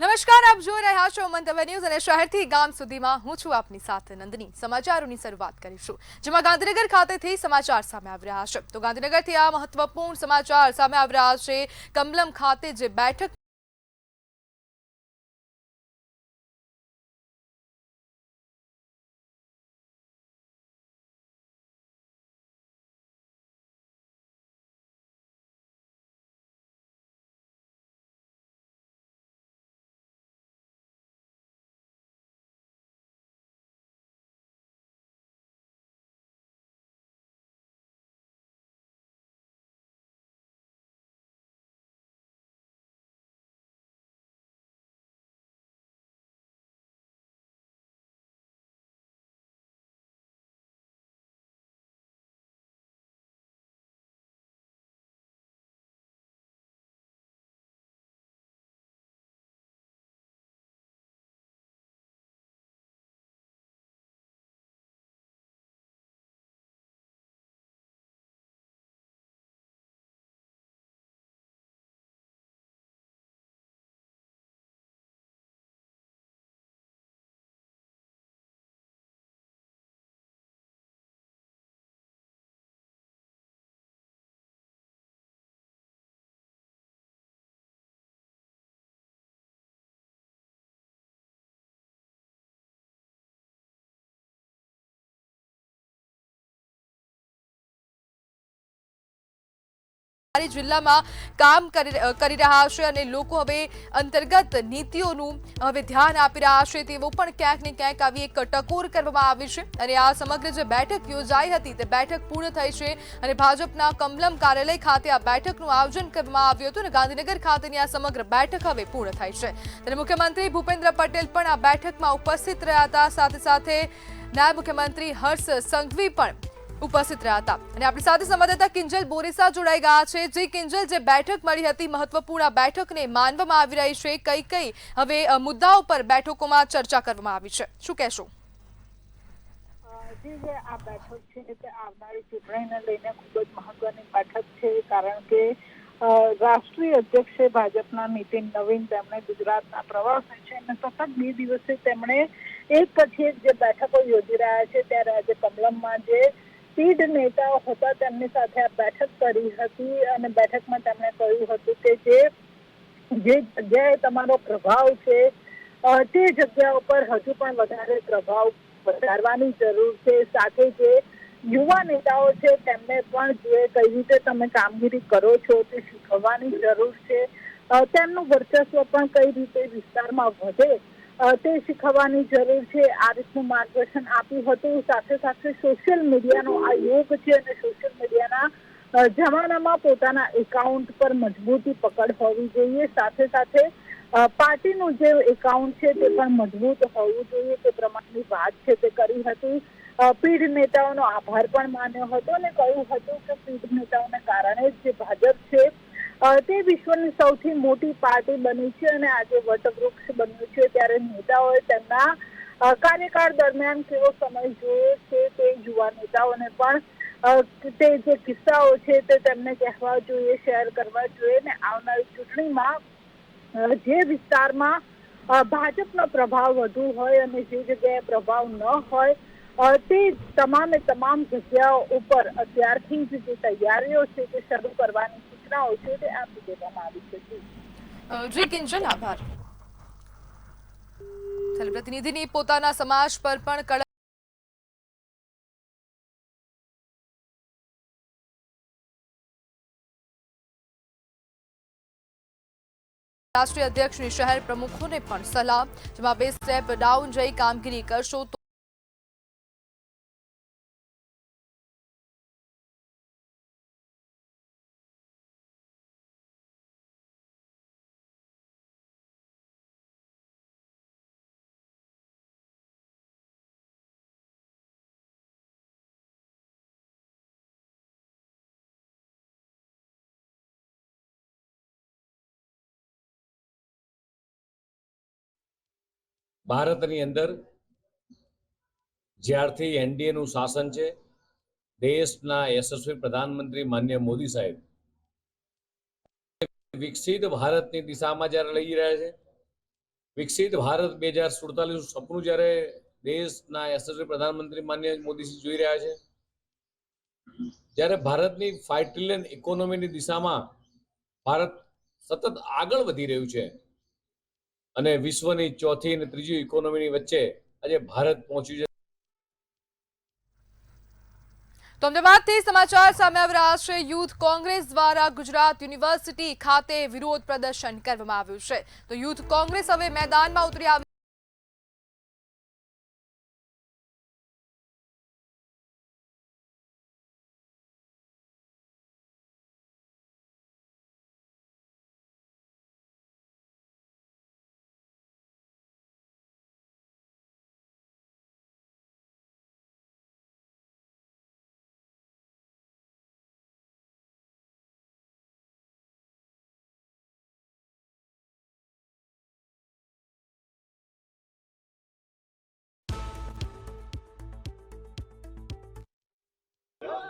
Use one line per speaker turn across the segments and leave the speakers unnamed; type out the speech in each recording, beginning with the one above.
નમસ્કાર, આપ જોઈ રહ્યા છો મંતવ્ય ન્યૂઝ અને શહેરથી ગામ સુધીમાં હું છું આપની સાથે નંદની। સમાચારોની શરૂઆત કરીશું, જેમાં ગાંધીનગર ખાતેથી સમાચાર સામે આવી રહ્યા છે। તો ગાંધીનગરથી આ મહત્વપૂર્ણ સમાચાર સામે આવી રહ્યા છે। કમલમ ખાતે જે બેઠક જિલ્લામાં કામ કરી રહ્યા છે અને લોકો હવે અંતર્ગત નીતિઓનું હવે ધ્યાન આપી રહ્યા છે, તેવો પણ ક્યાંક ને ક્યાંક આવી એક ટકોર કરવામાં આવી છે। અને આ સમગ્ર જે બેઠક યોજાઈ હતી તે બેઠક પૂર્ણ થઈ છે અને ભાજપના કમલમ કાર્યાલય ખાતે આ બેઠકનું આયોજન કરવામાં આવ્યું હતું અને ગાંધીનગર ખાતેની આ સમગ્ર બેઠક હવે પૂર્ણ થઈ છે। ત્યારે મુખ્યમંત્રી ભૂપેન્દ્ર પટેલ પણ આ બેઠકમાં ઉપસ્થિત રહ્યા હતા, સાથે સાથે નાયબ મુખ્યમંત્રી હર્ષ સંઘવી પણ ઉપસ્થિત રહ્યા હતા અને આપણી સાથે સંવાદદાતા કિંજલ બોરેસા જોડાઈ ગયા છે। જે કિંજલ, જે બેઠક મળી હતી મહત્વપૂર્ણ આ બેઠકને માનવામાં આવી રહી છે, કઈ કઈ હવે મુદ્દાઓ પર બેઠકોમાં ચર્ચા કરવામાં આવી છે, શું કહેશો?
જે આ બેઠક છે તે આવનારી ચૂંટણીને લઈને ખૂબ જ મહત્વની બેઠક છે, કારણ કે રાષ્ટ્રીય અધ્યક્ષ ભાજપના નીતિન નવીન તેમણે ગુજરાતના પ્રવાસે છે અને સતત 2 દિવસે તેમણે એક પછી એક જે બેઠકો યોજી રહ્યા છે, ત્યારે આજે કમલમમાં જે પીઢ નેતાઓ હતા તેમની સાથે આ બેઠક કરી હતી અને બેઠકમાં તેમણે કહ્યું હતું કે જે જગ્યાએ તમારો પ્રભાવ છે તે જગ્યા ઉપર હજુ પણ વધારે પ્રભાવ વધારવાની જરૂર છે। સાથે જે યુવા નેતાઓ છે તેમને પણ જે કઈ રીતે તમે કામગીરી કરો છો તે શીખવવાની જરૂર છે। તેમનું વર્ચસ્વ પણ કઈ રીતે વિસ્તારમાં વધે તે શીખવવાની જરૂર છે। આ રીતનું માર્ગદર્શન આપ્યું હતું। સાથે સાથે સોશિયલ મીડિયાનો આ યુગ છે અને સોશિયલ મીડિયાના જમાનામાં પોતાના એકાઉન્ટ પર મજબૂતી પકડ હોવી જોઈએ, સાથે સાથે પાર્ટીનું જે એકાઉન્ટ છે તે પણ મજબૂત હોવું જોઈએ, તે પ્રમાણની વાત છે તે કરી હતી। પીઢ નેતાઓનો આભાર પણ માન્યો હતો અને કહ્યું હતું કે પીઢ નેતાઓને કારણે જે ભાજપ છે તે વિશ્વની સૌથી મોટી પાર્ટી બની છે અને આજે વટવૃક્ષ બન્યું છે। ત્યારે નેતાઓએ તેમના કાર્યકાળ દરમિયાન કેવો સમય જોયો છે તે યુવા નેતાઓને પણ તે જે કિસ્સાઓ છે તે તેમને કહેવા જોઈએ, શેર કરવા જોઈએ અને આવનારી ચૂંટણીમાં જે વિસ્તારમાં ભાજપનો પ્રભાવ વધુ હોય અને જે જગ્યાએ પ્રભાવ ન હોય તે તમામે તમામ જગ્યાઓ ઉપર અત્યારથી જ જે તૈયારીઓ છે તે શરૂ કરવાની સૂચનાઓ છે તે આપી દેવામાં આવી છે।
જી કિંજલ, આભાર। પ્રતિનિધિની પોતાના સમાજ પર પણ રાષ્ટ્રીય અધ્યક્ષની શહેર પ્રમુખોને પણ સલાહ, જેમાં 2 સ્ટેપ ડાઉન જઈ કામગીરી કરશો તો
ભારતની અંદર જ્યારથી એનડીએનું શાસન છે, દેશના યશસ્વી પ્રધાનમંત્રી માનનીય મોદી સાહેબ વિકસિત ભારતની દિશામાં જ્યારે લઈ રહ્યા છે વિકસિત ભારત 2047 સપનું જ્યારે દેશના યશસ્વી પ્રધાનમંત્રી માન્ય મોદીજી જોઈ રહ્યા છે, જ્યારે ભારતની 5 ટ્રિલિયન ઇકોનોમીની દિશામાં ભારત સતત આગળ વધી રહ્યું છે અને વિશ્વની ચોથી અને ત્રીજી ઇકોનોમીની વચ્ચે આજે ભારત પહોંચ્યું છે.
તો અમદાવાદથી સમાચાર સામે આવી રહ્યા છે. યુથ કોંગ્રેસ દ્વારા ગુજરાત યુનિવર્સિટી ખાતે વિરોધ પ્રદર્શન કરવામાં આવ્યું છે. તો યુથ કોંગ્રેસ હવે મેદાનમાં ઉતરી આવી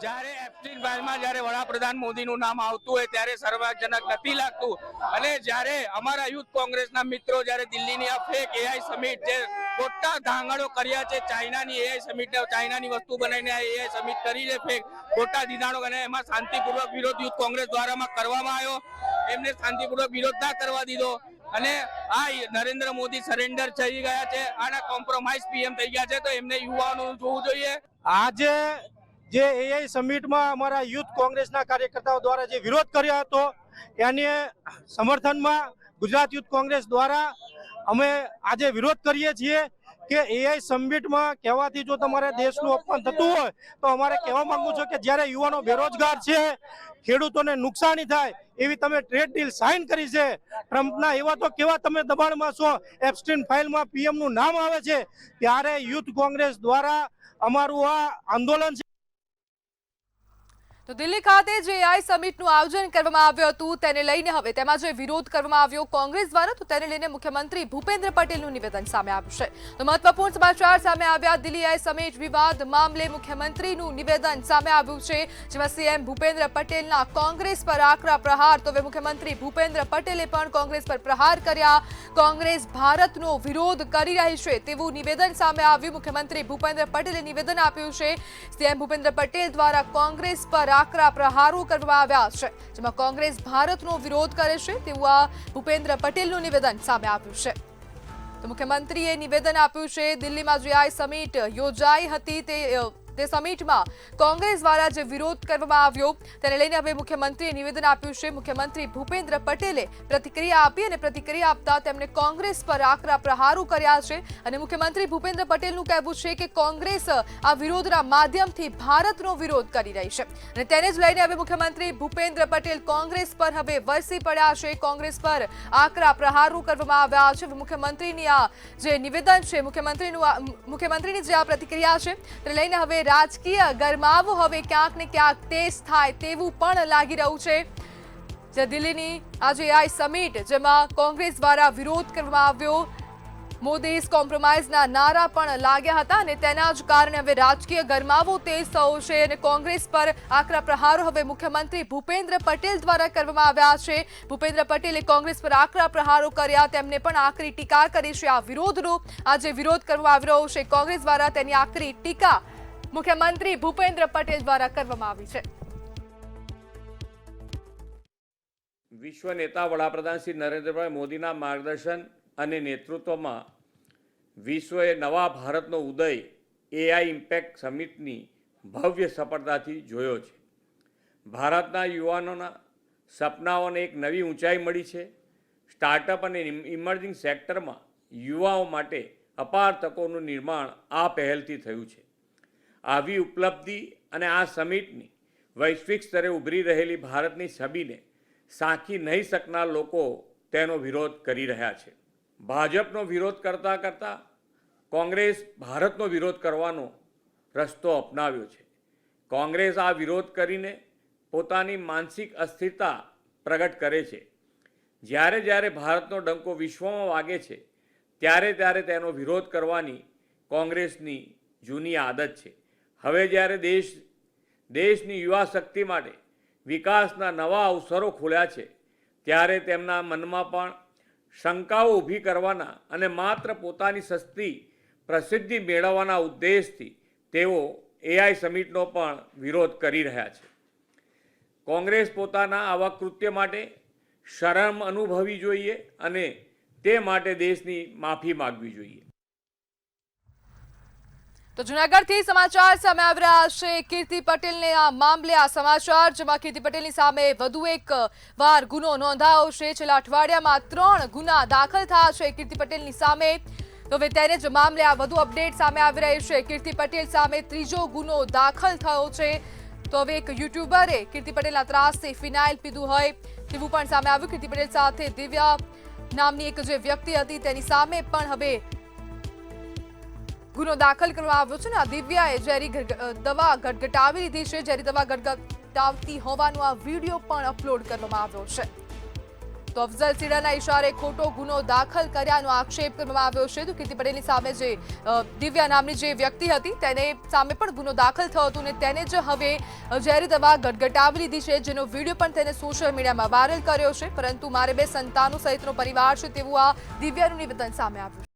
જ્યારે એપ્રિલ માસમાં જ્યારે વડાપ્રધાન મોદીનું નામ આવતું હોય ત્યારે સર્વજનક નથી લાગતું, અને જ્યારે અમારા યુથ કોંગ્રેસના મિત્રો જ્યારે દિલ્હીની આ ફેક એઆઈ સમિટ જે ખોટા ધાંગડો કર્યા છે, ચાઇનાની એઆઈ સમિટ, ચાઇનાની વસ્તુ બનાવીને આ એઆઈ સમિટ કરી છે ફેક ખોટા દિનાણો, અને એમાં શાંતિપૂર્વક વિરોધ યુથ કોંગ્રેસ દ્વારામાં કરવામાં આવ્યો. એમને શાંતિપૂર્વક વિરોધ ના કરવા દીધો, અને આ નરેન્દ્ર મોદી સરેન્ડર થઈ ગયા છે, આના કોમ્પ્રોમાઇઝ પીએમ થઈ ગયા છે, તો એમને યુવાનોનું જોવું જોઈએ.
આજે જે એઆઈ સમિટમાં અમારા યુથ કોંગ્રેસના કાર્યકર્તાઓ દ્વારા જે વિરોધ કર્યો હતો એની સમર્થનમાં ગુજરાત યુથ કોંગ્રેસ દ્વારા અમે આજે વિરોધ કરીએ છીએ કે એઆઈ સમિટમાં કહેવાથી જો તમારે દેશનું અપમાન થતું હોય તો અમારે કહેવા માંગુ છું કે જ્યારે યુવાનો બેરોજગાર છે, ખેડૂતોને નુકસાની થાય એવી તમે ટ્રેડ ડીલ સાઇન કરી છે, ટ્રમ્પના એવા તો કેવા તમે દબાણમાં છો, એપ્સ્ટીન ફાઇલમાં પીએમનું નામ આવે છે, ત્યારે યુથ કોંગ્રેસ દ્વારા અમારું આ આંદોલન છે.
તો દિલ્હી ખાતે જે એઆઈ સમિટનું આયોજન કરવામાં આવ્યું હતું તેને લઈને હવે તેમાં જે વિરોધ કરવામાં આવ્યો કોંગ્રેસ દ્વારા, તો તેને લઈને મુખ્યમંત્રી ભૂપેન્દ્ર પટેલનું નિવેદન સામે આવ્યું છે. તો મહત્વપૂર્ણ સમાચાર સામે આવ્યા. દિલ્હી એઆઈ સમિટ વિવાદ મામલે મુખ્યમંત્રીનું નિવેદન સામે આવ્યું છે, જેમાં સીએમ ભૂપેન્દ્ર પટેલના કોંગ્રેસ પર આકરા પ્રહાર. તો હવે મુખ્યમંત્રી ભૂપેન્દ્ર પટેલે પણ કોંગ્રેસ પર પ્રહાર કર્યા. કોંગ્રેસ ભારતનો વિરોધ કરી રહી છે તેવું નિવેદન સામે આવ્યું. મુખ્યમંત્રી ભૂપેન્દ્ર પટેલે નિવેદન આપ્યું છે. સીએમ ભૂપેન્દ્ર પટેલ દ્વારા કોંગ્રેસ પર આકરા પ્રહારો કરવામાં આવ્યા છે, જેમાં કોંગ્રેસ ભારતનો વિરોધ કરે છે તેવું આ ભૂપેન્દ્ર પટેલનું નિવેદન સામે આવ્યું છે. તો મુખ્યમંત્રીએ નિવેદન આપ્યું છે. દિલ્હીમાં જે આ સમિટ યોજાઈ હતી તે સમિટમાં કોંગ્રેસ દ્વારા જે વિરોધ કરવામાં આવ્યો તેને લઈને હવે મુખ્યમંત્રીએ નિવેદન આપ્યું છે. મુખ્યમંત્રી ભૂપેન્દ્ર પટેલે પ્રતિક્રિયા આપી અને પ્રતિક્રિયા આપતા તેમણે કોંગ્રેસ પર આકરા પ્રહારો કર્યા છે, અને મુખ્યમંત્રી ભૂપેન્દ્ર પટેલનું કહેવું છે કે કોંગ્રેસ આ વિરોધના માધ્યમથી ભારતનો વિરોધ કરી રહી છે, અને તેને જ લઈને હવે મુખ્યમંત્રી ભૂપેન્દ્ર પટેલ કોંગ્રેસ પર હવે વરસી પડ્યા છે. કોંગ્રેસ પર આકરા પ્રહારો કરવામાં આવ્યા છે. મુખ્યમંત્રીની આ જે નિવેદન છે, મુખ્યમંત્રીની જે આ પ્રતિક્રિયા છે તેને લઈને હવે રાજકીય ગરમાવો હવે ક્યાંક ને ક્યાંક તેજ થાય તેવું પણ લાગી રહ્યું છે. જે દિલ્હીની આજે આ સમિટ જેમાં કોંગ્રેસ દ્વારા વિરોધ કરવામાં આવ્યો, મોદી ઇઝ કોમ્પ્રોમાઇઝના નારા પણ લાગ્યા હતા, અને તેના જ કારણે હવે રાજકીય ગરમાવો તેજ થયો છે, અને કોંગ્રેસ પર આકરા પ્રહારો હવે મુખ્યમંત્રી ભૂપેન્દ્ર પટેલ દ્વારા કરવામાં આવ્યા છે. ભૂપેન્દ્ર પટેલે કોંગ્રેસ પર આકરા પ્રહારો કર્યા, તેમને પણ આકરી ટીકા કરી છે. આ વિરોધનો આજે વિરોધ કરવામાં આવી રહ્યો છે કોંગ્રેસ દ્વારા, તેની આકરી ટીકા મુખ્યમંત્રી ભૂપેન્દ્ર પટેલ દ્વારા કરવામાં આવી છે.
વિશ્વ નેતા વડાપ્રધાન શ્રી નરેન્દ્રભાઈ મોદીના માર્ગદર્શન અને નેતૃત્વમાં વિશ્વએ નવા ભારતનો ઉદય એઆઈ ઇમ્પેક્ટ સમિટની ભવ્ય સફળતાથી જોયો છે. ભારતના યુવાનોના સપનાઓને એક નવી ઊંચાઈ મળી છે. સ્ટાર્ટઅપ અને ઇમર્જિંગ સેક્ટરમાં યુવાઓ માટે અપાર તકોનું નિર્માણ આ પહેલથી થયું છે. આવી ઉપલબ્ધિ અને આ સમિટની વૈશ્વિક સ્તરે ઉભરી રહેલી ભારતની છબીને સાંખી નહીં શકનાર લોકો તેનો વિરોધ કરી રહ્યા છે. ભાજપનો વિરોધ કરતાં કરતાં કોંગ્રેસ ભારતનો વિરોધ કરવાનો રસ્તો અપનાવ્યો છે. કોંગ્રેસ આ વિરોધ કરીને પોતાની માનસિક અસ્થિરતા પ્રગટ કરે છે. જ્યારે જ્યારે ભારતનો ડંકો વિશ્વમાં વાગે છે ત્યારે ત્યારે તેનો વિરોધ કરવાની કોંગ્રેસની જૂની આદત છે. હવે જ્યારે દેશની યુવા શક્તિ માટે વિકાસના નવા અવસરો ખુલ્યા છે ત્યારે તેમના મનમાં પણ શંકાઓ ઊભી કરવાના અને માત્ર પોતાની સસ્તી પ્રસિદ્ધિ મેળવવાના ઉદ્દેશથી તેઓ એઆઈ સમિટનો પણ વિરોધ કરી રહ્યા છે. કોંગ્રેસ પોતાના આવા કૃત્ય માટે શરમ અનુભવવી જોઈએ અને તે માટે દેશની માફી માગવી જોઈએ.
તો જૂનાગઢથી સમાચાર સામે આવી રહ્યા છે કીર્તિ પટેલને આ મામલે આ સમાચાર, જેમાં કીર્તિ પટેલની સામે વધુ એક વાર ગુનો નોંધાયો છે. છેલ્લા અઠવાડિયામાં 3 ગુના દાખલ થયા છે કીર્તિ પટેલની સામે. તો હવે તેને જ મામલે આ વધુ અપડેટ સામે આવી રહી છે. કીર્તિ પટેલ સામે 3જો ગુનો દાખલ થયો છે. તો હવે એક યુટ્યુબરે કીર્તિ પટેલના ત્રાસથી ફિનાઇલ પીધું હોય તેવું પણ સામે આવ્યું. કીર્તિ પટેલ સાથે દિવ્યા નામની એક જે વ્યક્તિ હતી તેની સામે પણ હવે ગુનો દાખલ કરવામાં આવ્યો છે. ને આ દિવ્યાએ ઝેરી દવા ગટગટાવી લીધી છે. ઝેરી દવા ગટગટાવતી હોવાનો આ વિડીયો પણ અપલોડ કરવામાં આવ્યો છે. તો અફઝલ સીડાના ઇશારે ખોટો ગુનો દાખલ કર્યાનો આક્ષેપ કરવામાં આવ્યો છે. તો કીર્તિ પટેલની સામે જે દિવ્યા નામની જે વ્યક્તિ હતી તેને સામે પણ ગુનો દાખલ થયો હતો અને તેને જ હવે ઝેરી દવા ગટગટાવી લીધી છે, જેનો વિડીયો પણ તેને સોશિયલ મીડિયામાં વાયરલ કર્યો છે. પરંતુ મારે 2 સંતાનો સહિતનો પરિવાર છે તેવું આ દિવ્યાનું નિવેદન સામે આવ્યું છે.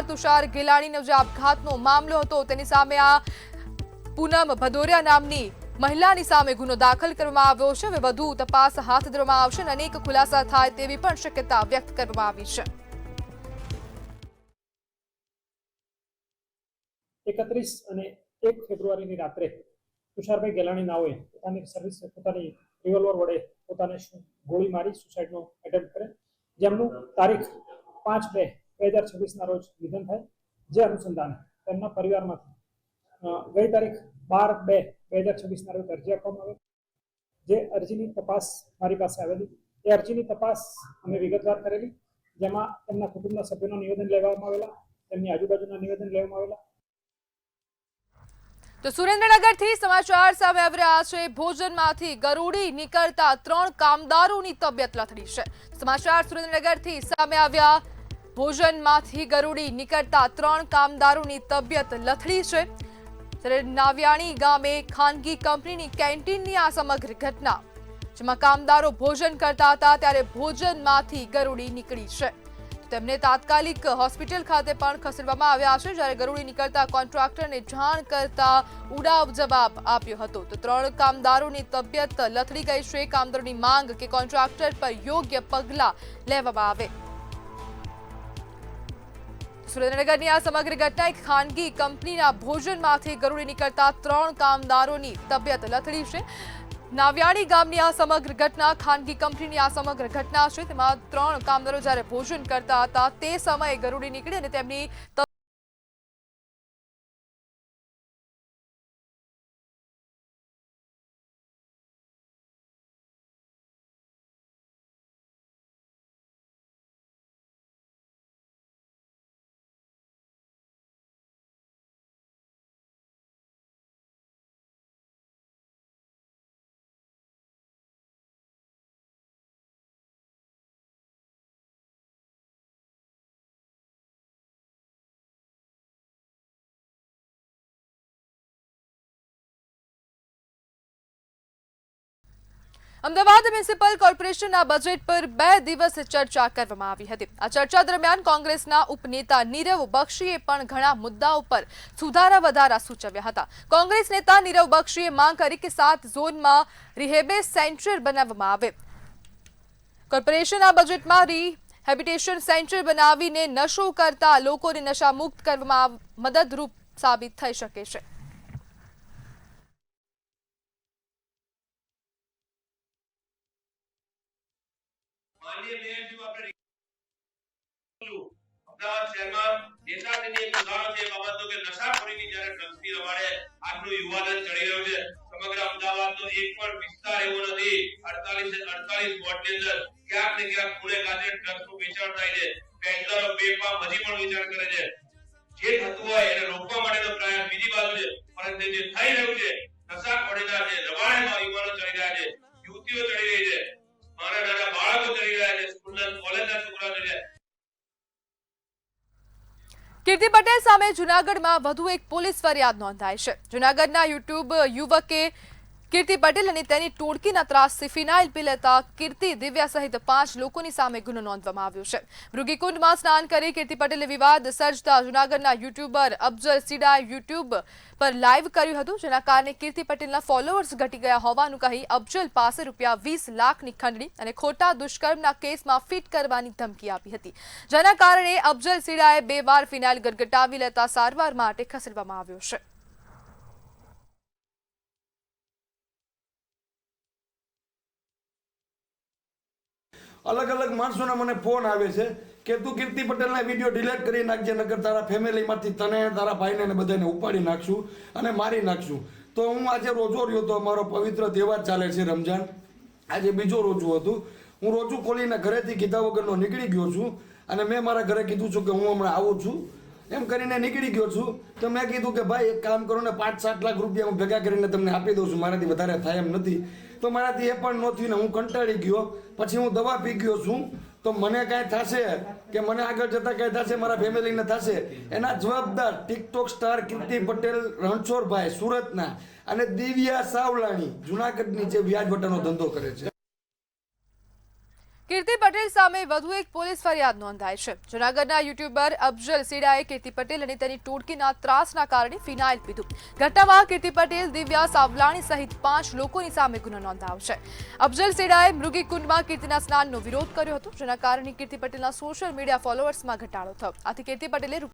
તુષાર ગેલાણીનો જે આપઘાતનો મામલો હતો તેની સામે આ પૂનમ ભદોરિયા નામની મહિલાની સામે ગુનો દાખલ કરવામાં આવ્યો છે. હવે વધુ તપાસ હાથ ધરવામાં આવશે અને અનેક ખુલાસા થાય તેવી પણ શક્યતા વ્યક્ત કરવામાં આવી છે.
31 અને 1 ફેબ્રુઆરીની રાત્રે તુષારભાઈ ગેલાણી નાઓએ પોતાની રિવોલ્વર વડે પોતાને ગોળી મારી સુસાઇડનો એટેમ્પ્ટ કરે, જેમનું તારીખ 5/2/2026 રોજ નિધન થાય. જે અનુસંધાને તેમના પરિવારમાંથી ગઈ તારીખ 12/2/2026 રોજ અરજી આપવામાં આવી. જે અરજીની તપાસ મારી પાસે આવેલી, એ અરજીની તપાસ અમે વિગતવાર કરેલી, જેમાં તેમના કુટુંબના સભ્યોના નિવેદન લેવામાં આવેલા, તેમની આજુબાજુના નિવેદન લેવામાં આવેલા.
તો સુરેન્દ્રનગરથી સમાચાર સામે આવી રહ્યા છે. ભોજનમાંથી ગરુડી નીકળતા 3 કામદારોની તબિયત લથડી છે. સમાચાર સુરેન્દ્રનગરથી સામે આવ્યા. ભોજનમાંથી ગરુડી નીકળતા 3 કામદારોની તબિયત લથડી છે. ત્યારે નાવ્યાણી ગામે ખાનગી કંપનીની કેન્ટીનની આ સમગ્ર ઘટના, જેમાં કામદારો ભોજન કરતા હતા ત્યારે ભોજનમાંથી ગરુડી નીકળી છે. તેમને તાત્કાલિક હોસ્પિટલ ખાતે પણ ખસેડવામાં આવ્યા છે. જ્યારે ગરુડી નીકળતા કોન્ટ્રાક્ટરને જાણ કરતા ઉડાવ જવાબ આપ્યો હતો. તો 3 કામદારોની તબિયત લથડી ગઈ છે. કામદારોની માંગ કે કોન્ટ્રાક્ટર પર યોગ્ય પગલાં લેવામાં આવે. સુરેન્દ્રનગરની આ સમગ્ર ઘટના એક ખાનગી કંપનીના ભોજનમાંથી ગરુડી નીકળતા 3 કામદારોની તબિયત લથડી છે. નાવ્યાણી ગામની આ સમગ્ર ઘટના, ખાનગી કંપનીની આ સમગ્ર ઘટના છે. તેમાં 3 કામદારો જ્યારે ભોજન કરતા હતા તે સમયે ગરુડી નીકળી અને તેમની અમદાવાદ મ્યુનિસિપલ કોર્પોરેશનના બજેટ પર 2 દિવસ ચર્ચા કરવામાં આવી હતી. આ ચર્ચા દરમિયાન કોંગ્રેસના ઉપનેતા નીરવ બક્ષીએ પણ ઘણા મુદ્દાઓ પર સુધારા વધારા સૂચવ્યા હતા. કોંગ્રેસ નેતા નીરવ બક્ષીએ માંગ કરી કે 7 ઝોનમાં રિહેબે સેન્ટર બનાવવામાં આવે. કોર્પોરેશન આ બજેટમાં રિહેબિટેશન સેન્ટર બનાવીને નશો કરતા લોકોને નશામુક્ત કરવામાં મદદરૂપ સાબિત થઈ શકે છે.
માનનીય મેયરજી આપણે અમદાવાદ શહેરમાં દેશાની એક ઉદાહરણ છે બાબતનું કે નશાખોરીની જ્યારે ડ્રગ્સની રવાડે આજનું યુવાધન ચડી રહ્યું છે. સમગ્ર અમદાવાદનો એક પણ વિસ્તાર એવો નથી 48 વોર્ડની અંદર ક્યાંક ને ક્યાંક ખૂણે ખાતે ડ્રગ્સનું વેચાણ થાય છે. પેડલરો બેફામ હજી પણ વેચાણ કરે છે. જે થતું હોય એને રોકવા માટેનો પ્રયાસ બીજી બાજુ છે, પરંતુ જે થઈ રહ્યું છે નશાખોરીના જે રવાડેમાં યુવાનો ચડી રહ્યા છે, યુવતીઓ ચડી રહી છે, નાના બાળકો ચડી રહ્યા છે, સ્કૂલના કોલેજના છોકરાઓ ચડી રહ્યા છે.
કીર્તિ પટેલ સામે જૂનાગઢમાં વધુ એક પોલીસ ફરિયાદ નોંધાઈ છે. જૂનાગઢના યુટ્યુબ યુવકે કીર્તિ પટેલ અને તેની ટોળકીના ત્રાસથી ફિનાઇલ પી લેતા કીર્તિ, દિવ્યા સહિત 5 લોકોની સામે ગુનો નોંધવામાં આવ્યો છે. મૃગીકુંડમાં સ્નાન કરી કીર્તિ પટેલે વિવાદ સર્જતા જૂનાગઢના યુટ્યુબર અફઝલ સીડાએ યુટ્યુબ પર લાઈવ કર્યું હતું, જેના કારણે કીર્તિ પટેલના ફોલોઅર્સ ઘટી ગયા હોવાનું કહી અફઝલ પાસે ₹20 લાખની ખંડણી અને ખોટા દુષ્કર્મના કેસમાં ફિટ કરવાની ધમકી આપી હતી, જેના કારણે અફઝલ સીડાએ 2 વાર ફિનાઇલ ગટગટાવી લેતા સારવાર માટે ખસેડવામાં આવ્યો છે.
અલગ અલગ માણસોના મને ફોન આવે છે કે તું કીર્તિ પટેલના વિડીયો ડિલીટ કરી નાખજે, નકર તારા ફેમિલીમાંથી તને, તારા ભાઈને ને બધાને ઉપાડી નાખશું અને મારી નાખશું. તો હું આજે રોજો રહ્યો તો, અમારો પવિત્ર તહેવાર ચાલે છે રમજાન, આજે બીજો રોજું હતું. હું રોજું ખોલીને ઘરેથી કીધા વગરનો નીકળી ગયો છું અને મેં મારા ઘરે કીધું છું કે હું હમણાં આવું છું એમ કરીને નીકળી ગયો છું. તો મેં કીધું કે ભાઈ એક કામ કરો ને, 5-7 લાખ રૂપિયા હું ભેગા કરીને તમને આપી દઉં છું, મારાથી વધારે થાય એમ નથી. તો મારાથી એ પણ ન થયું ને હું કંટાળી ગયો. પછી હું દવા પી ગયો છું. તો મને કાંઈ થશે કે મને આગળ જતાં કાંઈ થશે, મારા ફેમિલીને થશે, એના જવાબદાર ટિકટોક સ્ટાર કીર્તિ પટેલ રણછોડભાઈ સુરતના અને દિવ્યા સાવલાણી જુનાગઢની જે વ્યાજવટાનો ધંધો કરે છે.
કીર્તિ પટેલ સામે વધુ એક પોલીસ ફરિયાદ નોંધાઈ છે. જૂનાગઢના યુટ્યુબર અફઝલ સીડાએ કીર્તિ પટેલ અને તેની ટોળકીના ત્રાસના કારણે ફિનાઇલ પીધું. ઘટનામાં કીર્તિ પટેલ, દિવ્યા સાવલાણી સહિત 5 લોકોની સામે ગુનો નોંધાયો છે. અફઝલ સીડાએ મૃગીકુંડમાં કીર્તિના સ્નાનનો વિરોધ કર્યો હતો, જેના કારણે કીર્તિ પટેલના સોશિયલ મીડિયા ફોલોઅર્સમાં ઘટાડો થયો. આથી કીર્તિ પટેલે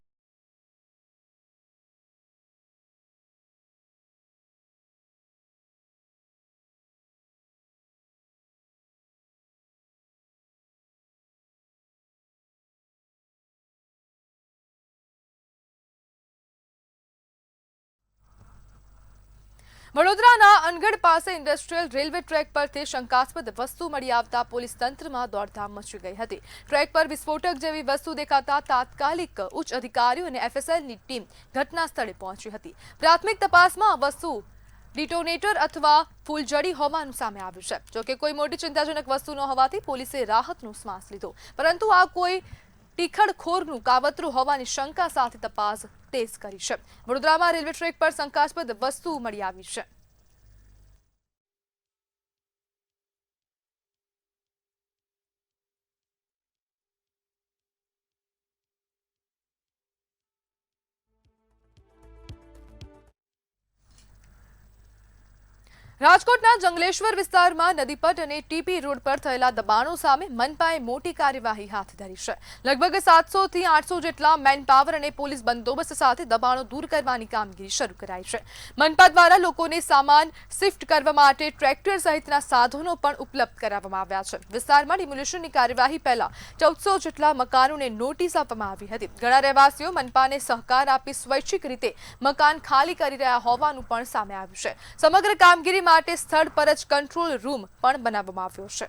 વડોદરાના અનગઢ પાસે ઇન્ડસ્ટ્રીયલ રેલવે ટ્રેક પરથી શંકાસ્પદ વસ્તુ મળી આવતા પોલીસ તંત્રમાં દોડધામ મચી ગઈ હતી. ટ્રેક પર વિસ્ફોટક જેવી વસ્તુ દેખાતા તાત્કાલિક ઉચ્ચ અધિકારીઓ અને એફએસએલની ટીમ ઘટના સ્થળે પહોંચી હતી. પ્રાથમિક તપાસમાં આ વસ્તુ ડિટોનેટર અથવા ફૂલઝડી હોવાનું સામે આવ્યું છે. જોકે કોઈ મોટી ચિંતાજનક વસ્તુ ન હોવાથી પોલીસે રાહતનો શ્વાસ લીધો, પરંતુ આ કોઈ ટીખડખોરનું કાવતરું હોવાની શંકા સાથે તપાસ તેજ કરી છે. વડોદરામાં રેલવે ટ્રેક પર શંકાસ્પદ વસ્તુ મળી આવી છે. રાજકોટના જંગલેશ્વર વિસ્તારમાં નદીપટ અને ટીપી રોડ પર થયેલા દબાણો સામે મનપાએ મોટી કાર્યવાહી હાથ ધરી છે. લગભગ 700 થી 800 જેટલા મેનપાવર અને પોલીસ બંદોબસ્ત સાથે દબાણો દૂર કરવાની કામગીરી શરૂ કરાઈ છે. મનપા દ્વારા લોકોને સામાન શિફ્ટ કરવા માટે ટ્રેક્ટર સહિતના સાધનો પણ ઉપલબ્ધ કરાવવામાં આવ્યા છે. વિસ્તારમાં ડિમોલિશનની કાર્યવાહી પહેલા 1400 જેટલા મકાનોને નોટિસ આપવામાં આવી હતી. ઘણા રહેવાસીઓ મનપાને સહકાર આપી સ્વૈચ્છિક રીતે મકાન ખાલી કરી રહ્યા હોવાનું પણ સામે આવ્યું છે. સમગ્ર કામગીરી માટે સ્થળ પર જ કંટ્રોલ રૂમ પણ બનાવવામાં આવ્યો છે.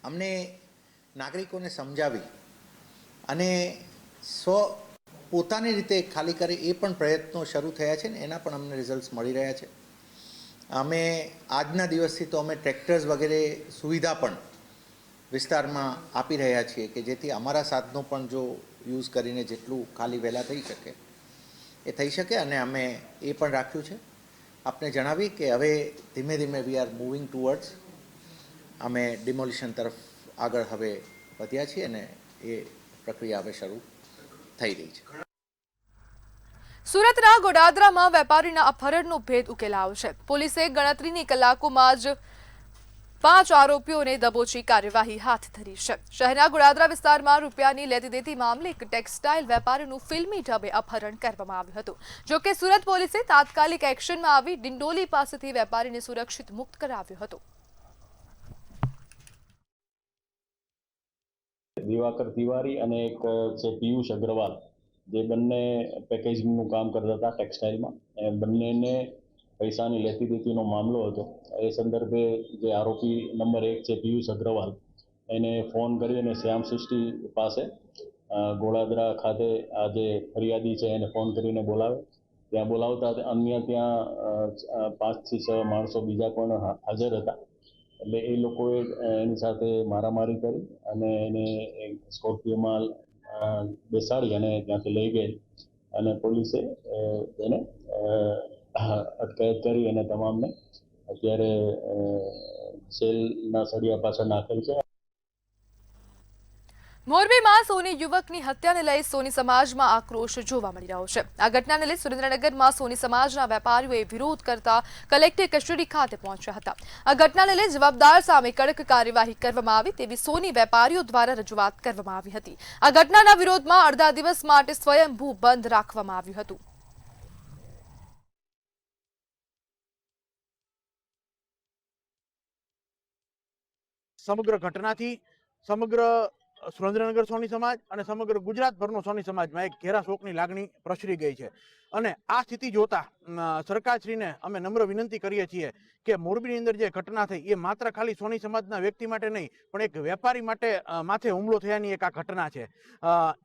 અમને નાગરિકોને સમજાવી અને પોતાની રીતે ખાલી કરે એ પણ પ્રયત્નો શરૂ થયા છે ને એના પણ અમને રિઝલ્ટ્સ મળી રહ્યા છે. અમે આજના દિવસથી તો અમે ટ્રેક્ટર્સ વગેરે સુવિધા પણ વિસ્તારમાં આપી રહ્યા છીએ કે જેથી અમારા સાધનો પણ જો યુઝ કરીને જેટલું ખાલી વહેલા થઈ શકે એ થઈ શકે. અને અમે એ પણ રાખ્યું છે આપને જણાવી કે હવે ધીમે ધીમે વી આર મૂવિંગ ટુવર્ડ્સ અમે ડિમોલિશન તરફ આગળ હવે વધ્યા છીએ અને એ પ્રક્રિયા હવે શરૂ થઈ રહી છે.
સુરતના ગોડાદરામાં વેપારીના અપહરણનો ભેદ ઉકેલાયો છે. પોલીસે ગણતરીની કલાકોમાં જ 5 આરોપીઓને દબોચી કાર્યવાહી હાથ ધરી છે. શહેરના ગોડાદરા વિસ્તારમાં રૂપિયાની લેતી દેતી મામલે એક ટેક્સટાઇલ વેપારીનું ફિલ્મી ઢબે અપહરણ કરવામાં આવ્યું હતું. જોકે સુરત પોલીસે તાત્કાલિક એક્શનમાં આવી ડિંડોલી પાસેથી વેપારીને સુરક્ષિત મુક્ત કરાવ્યો હતો.
દિવાકર તિવારી અને એક છે પિયુષ અગ્રવાલ, જે બંને પેકેજિંગનું કામ કરતા હતા ટેક્સટાઇલમાં. એ બંનેને પૈસાની લેતી દેતીનો મામલો હતો. એ સંદર્ભે જે આરોપી નંબર 1 છે પિયુષ અગ્રવાલ, એને ફોન કરી અને શ્યામ સૃષ્ટિ પાસે ગોળાદરા ખાતે આ જે ફરિયાદી છે એને ફોન કરીને બોલાવે. ત્યાં બોલાવતા અન્ય ત્યાં 5 થી 6 માણસો બીજા પણ હાજર હતા. એટલે એ લોકોએ એની સાથે મારામારી કરી અને એને સ્કોર્પિયોમાં બેસાડી અને ત્યાંથી લઈ ગઈ અને પોલીસે એને અટકાયત કરી અને તમામને અત્યારે સેલના સળિયા પાછળ નાખેલ છે.
મોરબીમાં સોની યુવકની હત્યાને લઈ સોની સમાજમાં આક્રોશ જોવા મળી રહ્યો છે. આ ઘટનાને લઈ સુરેન્દ્રનગરમાં સોની સમાજના વેપારીઓએ વિરોધ કરતા કલેક્ટર કચેરી ખાતે પહોંચ્યા હતા. આ ઘટનાને લઈ જવાબદાર સામે કડક કાર્યવાહી કરવામાં આવે તેવી સોની વેપારીઓ દ્વારા રજૂઆત કરવામાં આવી હતી. આ ઘટનાના વિરોધમાં અડધા દિવસ માટે સ્વયંભૂ બંધ રાખવામાં આવ્યું હતું.
સમગ્ર ઘટનાથી સમગ્ર સુરેન્દ્રનગર સોની સમાજ અને સમગ્ર ગુજરાતભરનો સોની સમાજમાં એક ઘેરા શોકની લાગણી પ્રસરી ગઈ છે. અને આ સ્થિતિ જોતા સરકારશ્રીને અમે નમ્ર વિનંતી કરીએ છીએ કે મોરબીની અંદર જે ઘટના થઈ એ માત્ર ખાલી સોની સમાજના વ્યક્તિ માટે નહીં, પણ એક વેપારી માટે માથે હુમલો થયાની એક આ ઘટના છે.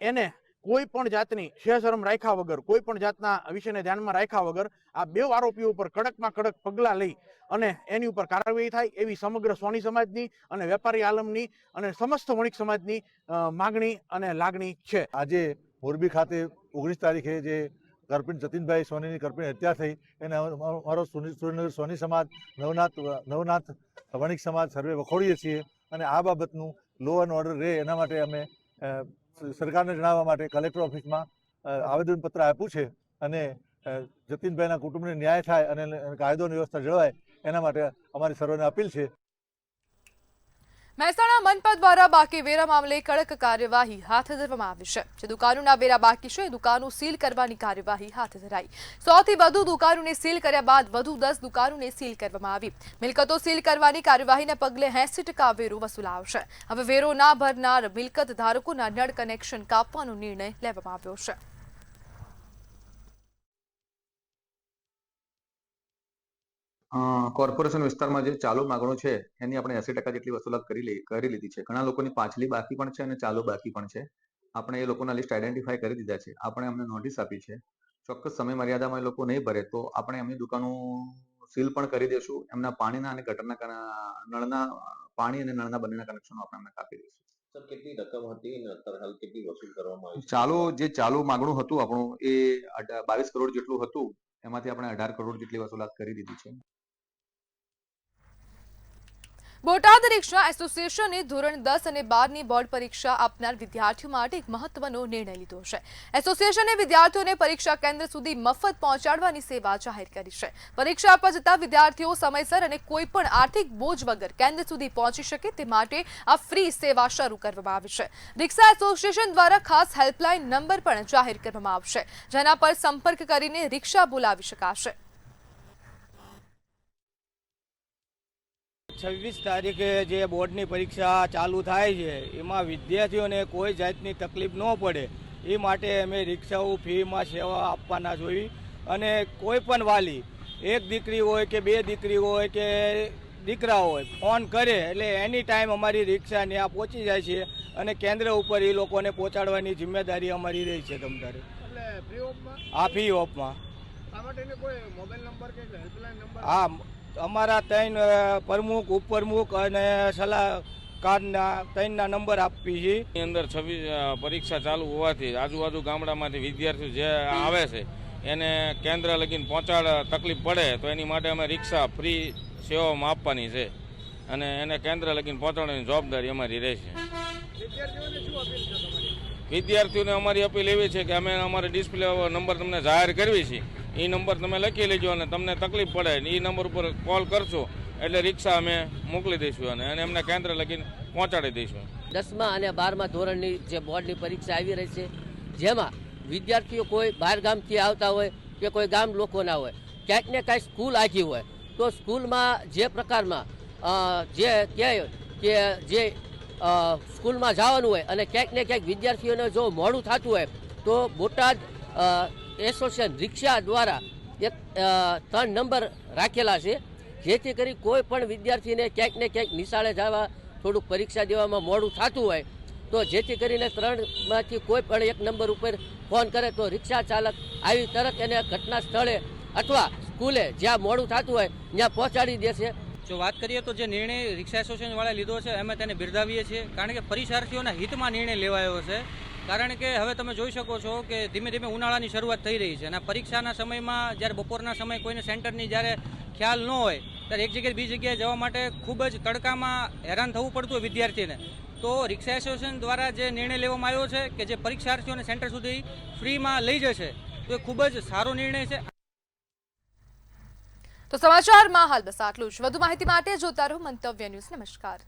એને કોઈ પણ જાતની શરમ રાખ્યા વગર, કોઈ પણ જાતના વિષયને ધ્યાનમાં રાખ્યા વગર આ 2 આરોપીઓ ઉપર કડકમાં કડક પગલાં લઈ અને એની ઉપર કાર્યવાહી થાય એવી સમગ્ર સોની સમાજની અને વેપારી આલમની અને સમસ્ત વણિક સમાજની માગણી અને લાગણી છે.
આજે મોરબી ખાતે 19 તારીખે જે કરપીણ જતીનભાઈ સોનીની કરપીણ હત્યા થઈ એને અમારો સુરેન્દ્રનગર સોની સમાજ, નવનાથ વણિક સમાજ સર્વે વખોડીએ છીએ. અને આ બાબતનું લો એન્ડ ઓર્ડર રહે એના માટે અમે સરકારને જણાવવા માટે કલેક્ટર ઓફિસમાં આવેદનપત્ર આપ્યું છે. અને જતીનભાઈના કુટુંબને ન્યાય થાય અને કાયદો અને વ્યવસ્થા જળવાય એના માટે અમારી સર્વેને અપીલ છે.
મહેસાણા મનપા દ્વારા બાકી વેરા મામલે કડક કાર્યવાહી હાથ ધરવામાં આવી છે. જે દુકાનોના વેરા બાકી છે એ દુકાનો સીલ કરવાની કાર્યવાહી હાથ ધરાઈ. 100 થી વધુ દુકાનોને સીલ કર્યા બાદ વધુ 10 દુકાનોને સીલ કરવામાં આવી. મિલકતો સીલ કરવાની કાર્યવાહીને પગલે 80% વેરો વસૂલાવશે. હવે વેરો ના ભરનાર મિલકત ધારકોના નળ કનેક્શન કાપવાનો નિર્ણય લેવામાં આવ્યો છે.
કોર્પોરેશન વિસ્તારમાં જે ચાલુ માગણો છે એની આપણે 80% જેટલી વસૂલાત કરી લીધી છે. ઘણા લોકોની પાછલી બાકી પણ છે અને ચાલુ બાકી પણ છે. આપણે એ લોકોના લિસ્ટ આઈડેન્ટિફાઈ કરી દીધા છે. આપણે અમને નોટિસ આપી છે. ચોક્કસ સમય મર્યાદામાં એ લોકો નહીં ભરે તો આપણે એમની દુકાનો સીલ પણ કરી દઈશું. એમના પાણીના અને ગટરના નળના પાણી અને નળના બંનેના કનેક્શનો આપણે એમને કાપી દઈશું.
સર, કેટલી રકમ હતી અને અત્યારે હાલ કેટલી વસૂલ કરવામાં આવી?
ચાલુ માગણું હતું આપણું એ 22 કરોડ જેટલું હતું. એમાંથી આપણે 18 કરોડ જેટલી વસૂલાત કરી દીધી છે.
બોટાદ રિક્ષા એસોસિએશને ધોરણ 10 અને 12ની બોર્ડ પરીક્ષા આપનાર વિદ્યાર્થીઓ માટે એક મહત્વનો નિર્ણય લીધો છે. એસોસિએશને વિદ્યાર્થીઓને પરીક્ષા કેન્દ્ર સુધી મફત પહોંચાડવાની સેવા જાહેર કરી છે. પરીક્ષા આપવા જતા વિદ્યાર્થીઓ સમયસર અને કોઈ પણ આર્થિક બોજ વગર કેન્દ્ર સુધી પહોંચી શકે તે માટે આ ફ્રી સેવા શરૂ કરવામાં આવી છે. રિક્ષા એસોસિએશન દ્વારા ખાસ હેલ્પલાઇન નંબર પણ જાહેર કરવામાં આવશે, જેના પર સંપર્ક કરીને રિક્ષા બોલાવી શકાશે.
26 તારીખે જે બોર્ડની પરીક્ષા ચાલુ થાય છે એમાં વિદ્યાર્થીઓને કોઈ જાતની તકલીફ ન પડે એ માટે અમે રિક્ષાઓ ફ્રીમાં સેવા આપવાના જોઈએ. અને કોઈ પણ વાલી, એક દીકરી હોય કે 2 દીકરી હોય કે દીકરા હોય, ફોન કરે એટલે એની ટાઈમ અમારી રિક્ષા ત્યાં પહોંચી જાય છે અને કેન્દ્ર ઉપર એ લોકોને પહોંચાડવાની જિમ્મેદારી અમારી રહી છે. તમતારે આ ફ્રી ઓફમાં હા અમારા 3 પ્રમુખ, ઉપપ્રમુખ અને સલાહકારના 3ના નંબર આપી છે.
એની અંદર 26 પરીક્ષા ચાલુ હોવાથી આજુબાજુ ગામડામાંથી વિદ્યાર્થીઓ જે આવે છે એને કેન્દ્ર લગીને તકલીફ પડે તો એની માટે અમે રિક્ષા ફ્રી સેવામાં આપવાની છે અને એને કેન્દ્ર લગીને પહોંચાડવાની જવાબદારી અમારી રહેશે. વિદ્યાર્થીઓને અમારી અપીલ એવી છે કે અમે અમારે ડિસ્પ્લે નંબર તમને જાહેર કરવી છે. એ નંબર તમે લખી લેજો અને તમને તકલીફ પડે એ નંબર ઉપર કોલ કરશો એટલે રિક્ષા અમે મોકલી દઈશું અને એમને કેન્દ્ર લગીને પહોંચાડી દઈશું.
10મા અને 12મા ધોરણની જે બોર્ડની પરીક્ષા આવી રહી છે જેમાં વિદ્યાર્થીઓ કોઈ બહાર ગામથી આવતા હોય કે કોઈ ગામ લોકોના હોય, ક્યાંક ને કાંઈ સ્કૂલ આખી હોય તો સ્કૂલમાં જે પ્રકારમાં જે કહેવાય કે જે સ્કૂલમાં જવાનું હોય અને ક્યાંક ને ક્યાંક વિદ્યાર્થીઓને જો મોડું થતું હોય તો બોટાદ એસોસિએશન રિક્ષા દ્વારા એક 3 નંબર રાખેલા છે, જેથી કરી કોઈ પણ વિદ્યાર્થીને ક્યાંક ને ક્યાંક નિશાળે જવા થોડુંક પરીક્ષા દેવામાં મોડું થતું હોય તો જેથી કરીને 3માંથી કોઈ પણ 1 નંબર ઉપર ફોન કરે તો રિક્ષા ચાલક આવી તરત એને ઘટના સ્થળે અથવા સ્કૂલે જ્યાં મોડું થતું હોય ત્યાં પહોંચાડી દેશે.
જો વાત કરીએ તો જે નિર્ણય રિક્ષા એસોસિએશન વાળા લીધો છે અમે તેને બિરદાવીએ છીએ, કારણ કે પરીક્ષાર્થીઓના હિતમાં નિર્ણય લેવાયો છે. કારણ કે હવે તમે જોઈ શકો છો કે ધીમે ધીમે ઉનાળાની શરૂઆત થઈ રહી છે અને પરીક્ષાના સમયમાં જ્યારે બપોરના સમયે કોઈને સેન્ટરની જ્યારે ખ્યાલ ન હોય ત્યારે એક જગ્યાએ બીજી જગ્યાએ જવા માટે ખૂબ જ તડકામાં હેરાન થવું પડતું હોય વિદ્યાર્થીને. તો રિક્ષા એસોસિએશન દ્વારા જે નિર્ણય લેવામાં આવ્યો છે કે જે પરીક્ષાર્થીઓને સેન્ટર સુધી ફ્રીમાં લઈ જશે તો એ ખૂબ જ સારો નિર્ણય છે.
તો સમાચારમાં હાલ બસ આટલું જ. વધુ માહિતી માટે જોતા રહો મંતવ્ય ન્યૂઝ. નમસ્કાર.